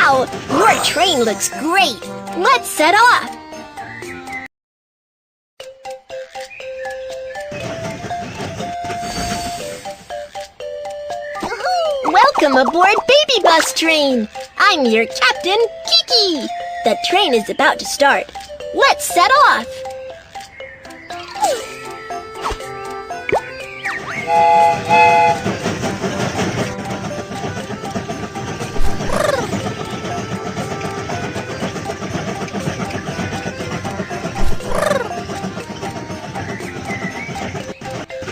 Wow! Your train looks great! Let's set off! Welcome aboard Baby Bus Train! I'm your captain, Kiki! The train is about to start. Let's set off!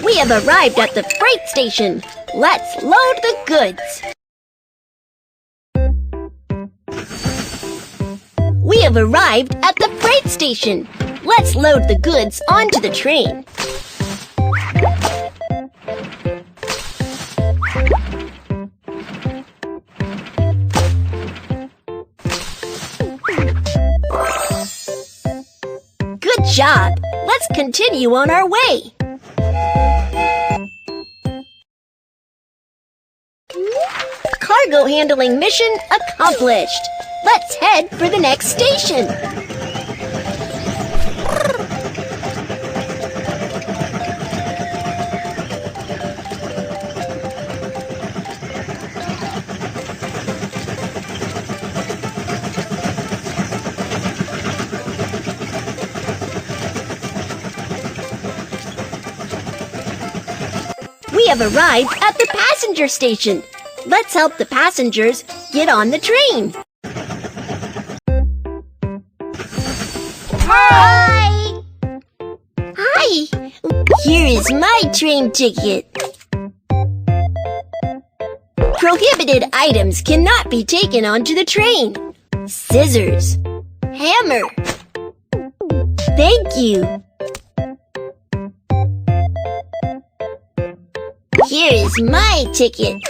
We have arrived at the freight station. Let's load the goods. We have arrived at the freight station. Let's load the goods onto the train. Good job! Let's continue on our way. Cargo handling mission accomplished. Let's head for the next station. We have arrived at the passenger station. Let's help the passengers get on the train. Hi! Hi! Here is my train ticket. Prohibited items cannot be taken onto the train. Scissors. Hammer. Thank you. Here is my ticket.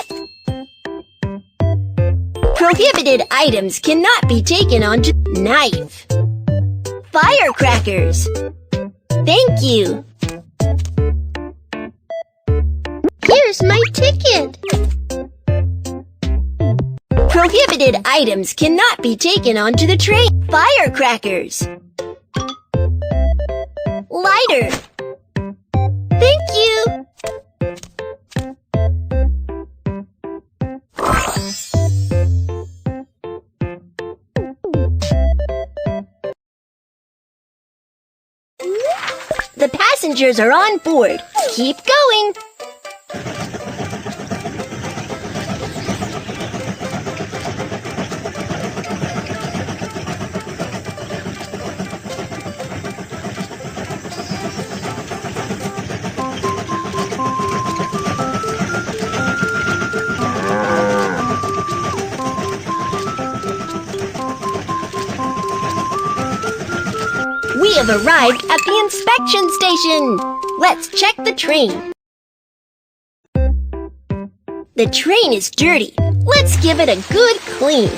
Prohibited items cannot be taken onto knife. Firecrackers. Thank you. Here's my ticket. Prohibited items cannot be taken onto the train. Firecrackers. Lighter. Thank you. The passengers are on board. Keep going. We have arrived at the inspection station. Let's check the train. The train is dirty. Let's give it a good clean.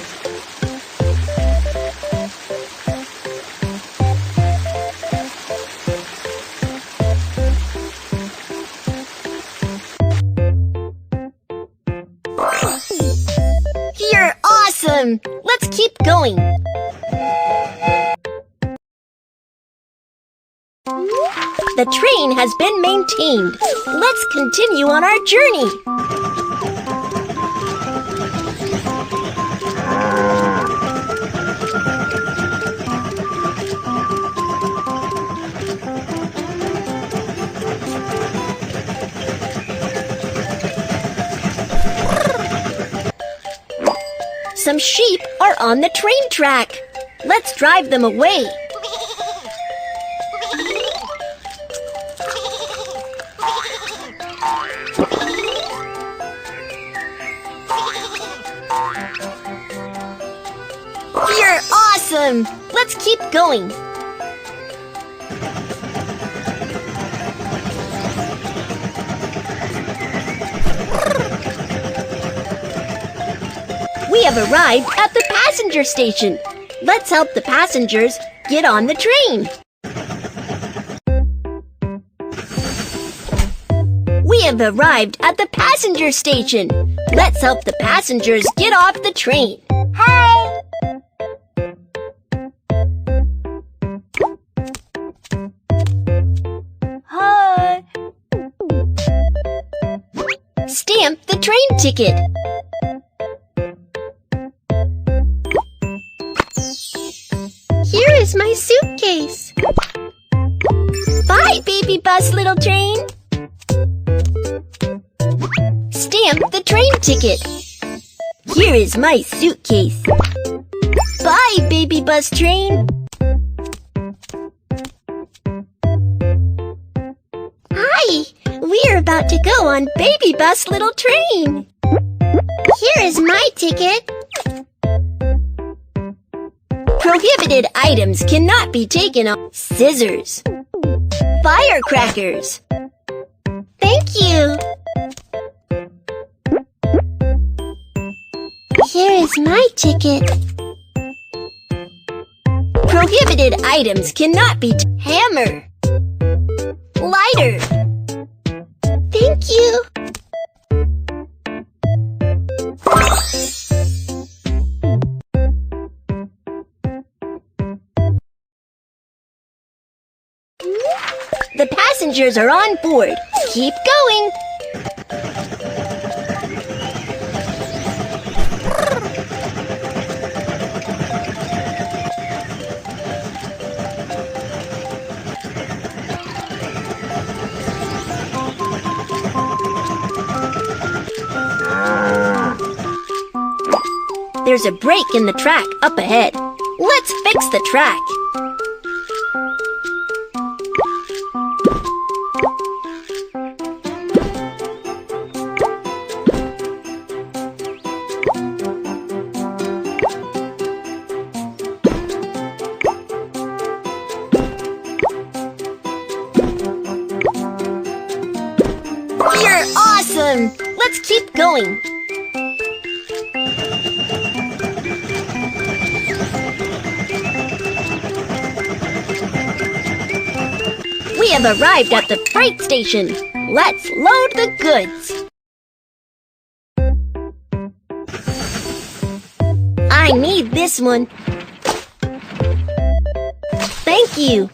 You're awesome! Let's keep going. The train has been maintained. Let's continue on our journey. Some sheep are on the train track. Let's drive them away. You're awesome! Let's keep going. We have arrived at the passenger station. Let's help the passengers get on the train. We have arrived at the passenger station. Let's help the passengers get off the train. Hi! train ticket. Here is my suitcase. Bye, baby bus, little train. Stamp the train ticket. Here is my suitcase. Bye, baby bus train. Hi, we're about to go on baby bus, little train. Here is my ticket. Prohibited items cannot be taken on scissors. Firecrackers. Thank you. Here is my ticket. Prohibited items cannot be hammer. Lighter. Thank you. The passengers are on board. Keep going. There's a break in the track up ahead. Let's fix the track. You're awesome! Let's keep going. We have arrived at the freight station. Let's load the goods. I need this one. Thank you.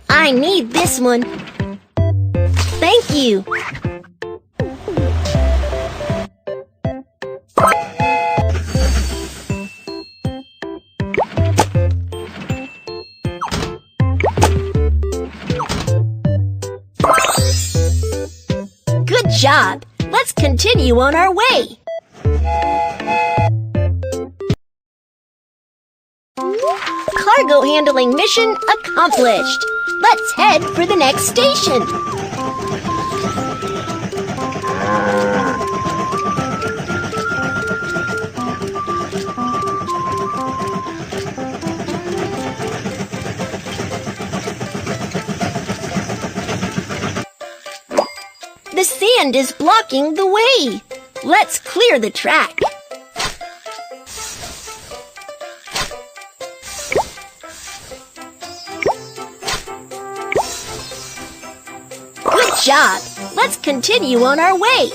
I need this one. Thank you. Good job. Let's continue on our way. Cargo handling mission accomplished. Let's head for the next station. The sand is blocking the way. Let's clear the track. Good job. Let's continue on our way.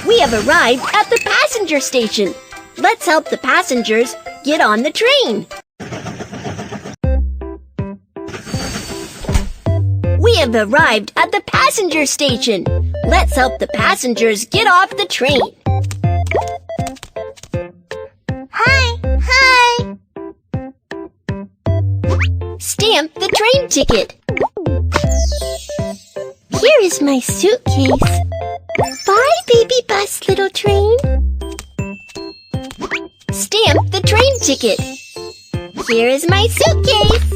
We have arrived at the passenger station. Let's help the passengers get on the train. We have arrived at the passenger station. Let's help the passengers get off the train. Hi. Stamp the train ticket. Here is my suitcase. Bye, baby bus, little train. Stamp the train ticket. Here is my suitcase.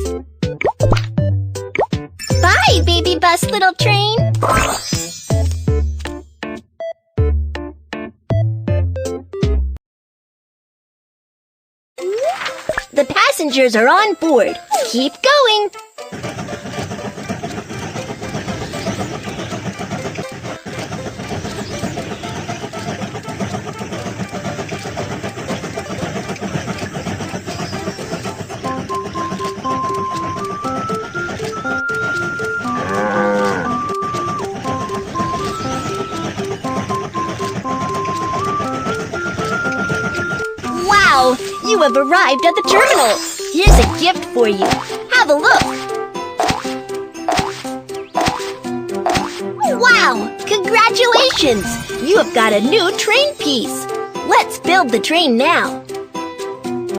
Bye, baby bus, little train. The passengers are on board. Keep going. Wow! You have arrived at the terminal. Here's a gift for you. Have a look. Wow! Congratulations! You have got a new train piece. Let's build the train now.